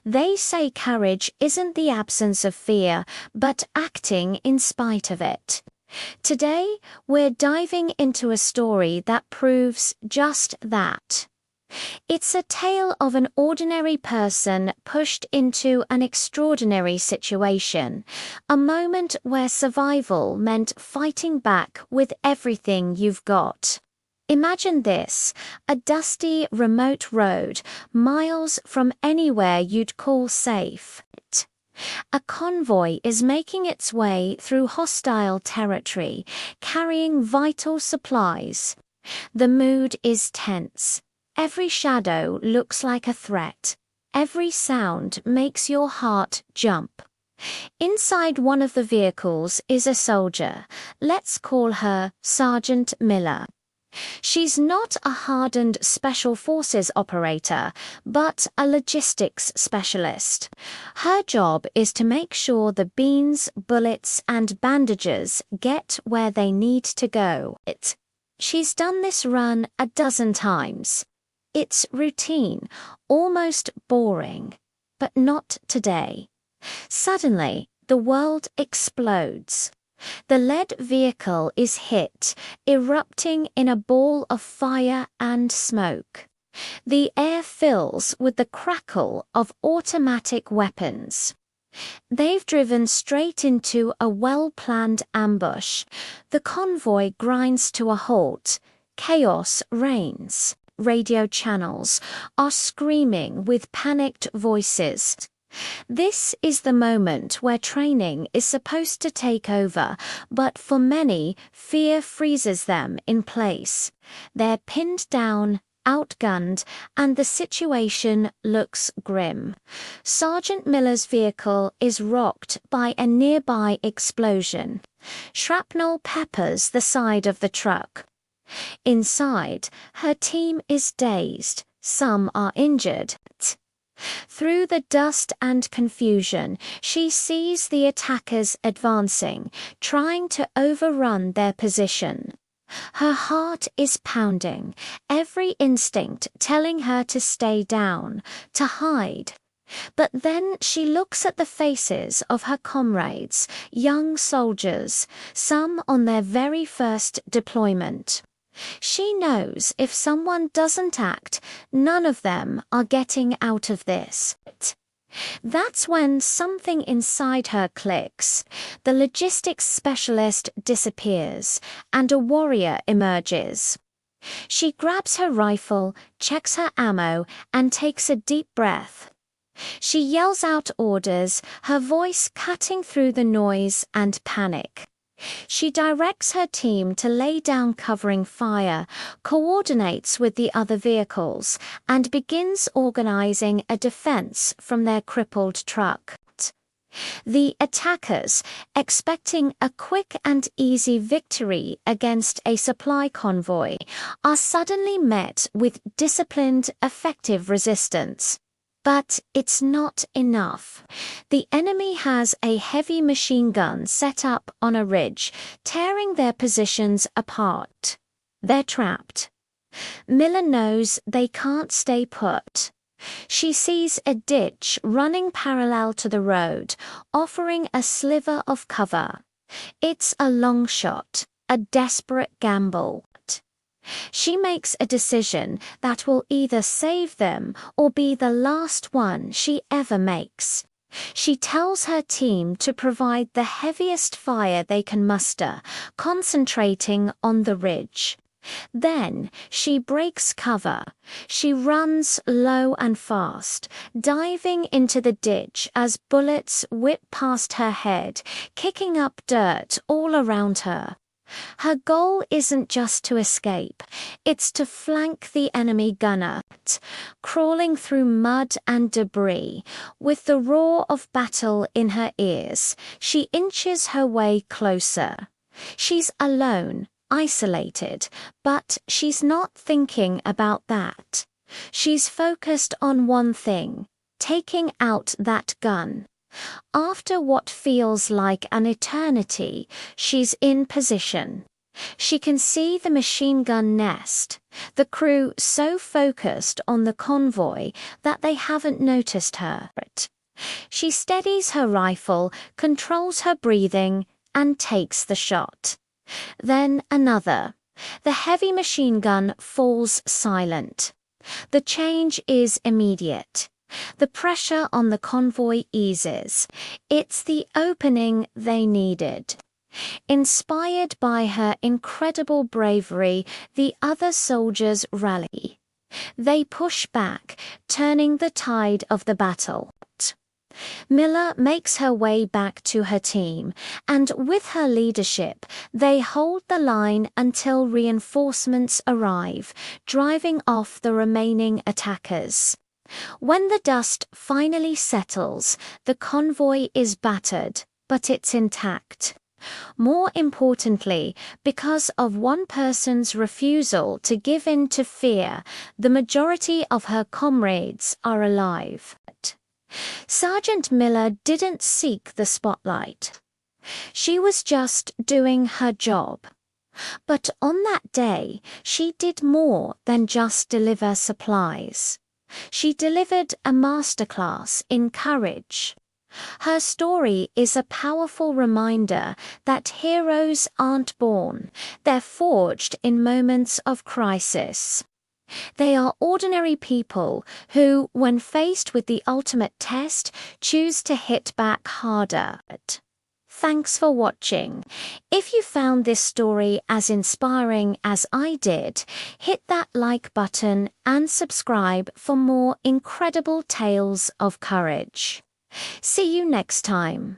They say courage isn't the absence of fear, but acting in spite of it. Today, we're diving into a story that proves just that. It's a tale of an ordinary person pushed into an extraordinary situation, a moment where survival meant fighting back with everything you've got. Imagine this, a dusty, remote road, miles from anywhere you'd call safe. A convoy is making its way through hostile territory, carrying vital supplies. The mood is tense. Every shadow looks like a threat. Every sound makes your heart jump. Inside one of the vehicles is a soldier. Let's call her Sergeant Miller. She's not a hardened special forces operator, but a logistics specialist. Her job is to make sure the beans, bullets, and bandages get where they need to go. She's done this run a dozen times. It's routine, almost boring, but not today. Suddenly, the world explodes. The lead vehicle is hit, erupting in a ball of fire and smoke. The air fills with the crackle of automatic weapons. They've driven straight into a well-planned ambush. The convoy grinds to a halt. Chaos reigns. Radio channels are screaming with panicked voices. This is the moment where training is supposed to take over, but for many, fear freezes them in place. They're pinned down, outgunned, and the situation looks grim. Sergeant Miller's vehicle is rocked by a nearby explosion. Shrapnel peppers the side of the truck. Inside, her team is dazed. Some are injured. Through the dust and confusion, she sees the attackers advancing, trying to overrun their position. Her heart is pounding, every instinct telling her to stay down, to hide. But then she looks at the faces of her comrades, young soldiers, some on their very first deployment. She knows if someone doesn't act, none of them are getting out of this. That's when something inside her clicks. The logistics specialist disappears, and a warrior emerges. She grabs her rifle, checks her ammo, and takes a deep breath. She yells out orders, her voice cutting through the noise and panic. She directs her team to lay down covering fire, coordinates with the other vehicles, and begins organizing a defense from their crippled truck. The attackers, expecting a quick and easy victory against a supply convoy, are suddenly met with disciplined, effective resistance. But it's not enough. The enemy has a heavy machine gun set up on a ridge, tearing their positions apart. They're trapped. Miller knows they can't stay put. She sees a ditch running parallel to the road, offering a sliver of cover. It's a long shot, a desperate gamble. She makes a decision that will either save them or be the last one she ever makes. She tells her team to provide the heaviest fire they can muster, concentrating on the ridge. Then she breaks cover. She runs low and fast, diving into the ditch as bullets whip past her head, kicking up dirt all around her. Her goal isn't just to escape, it's to flank the enemy gunner, crawling through mud and debris. With the roar of battle in her ears, she inches her way closer. She's alone, isolated, but she's not thinking about that. She's focused on one thing: taking out that gun. After what feels like an eternity, she's in position. She can see the machine gun nest, the crew so focused on the convoy that they haven't noticed her. She steadies her rifle, controls her breathing, and takes the shot. Then another. The heavy machine gun falls silent. The change is immediate. The pressure on the convoy eases. It's the opening they needed. Inspired by her incredible bravery, the other soldiers rally. They push back, turning the tide of the battle. Miller makes her way back to her team, and with her leadership, they hold the line until reinforcements arrive, driving off the remaining attackers. When the dust finally settles, the convoy is battered, but it's intact. More importantly, because of one person's refusal to give in to fear, the majority of her comrades are alive. Sergeant Miller didn't seek the spotlight. She was just doing her job. But on that day, she did more than just deliver supplies. She delivered a masterclass in courage. Her story is a powerful reminder that heroes aren't born, they're forged in moments of crisis. They are ordinary people who, when faced with the ultimate test, choose to hit back harder. Thanks for watching. If you found this story as inspiring as I did, hit that like button and subscribe for more incredible tales of courage. See you next time.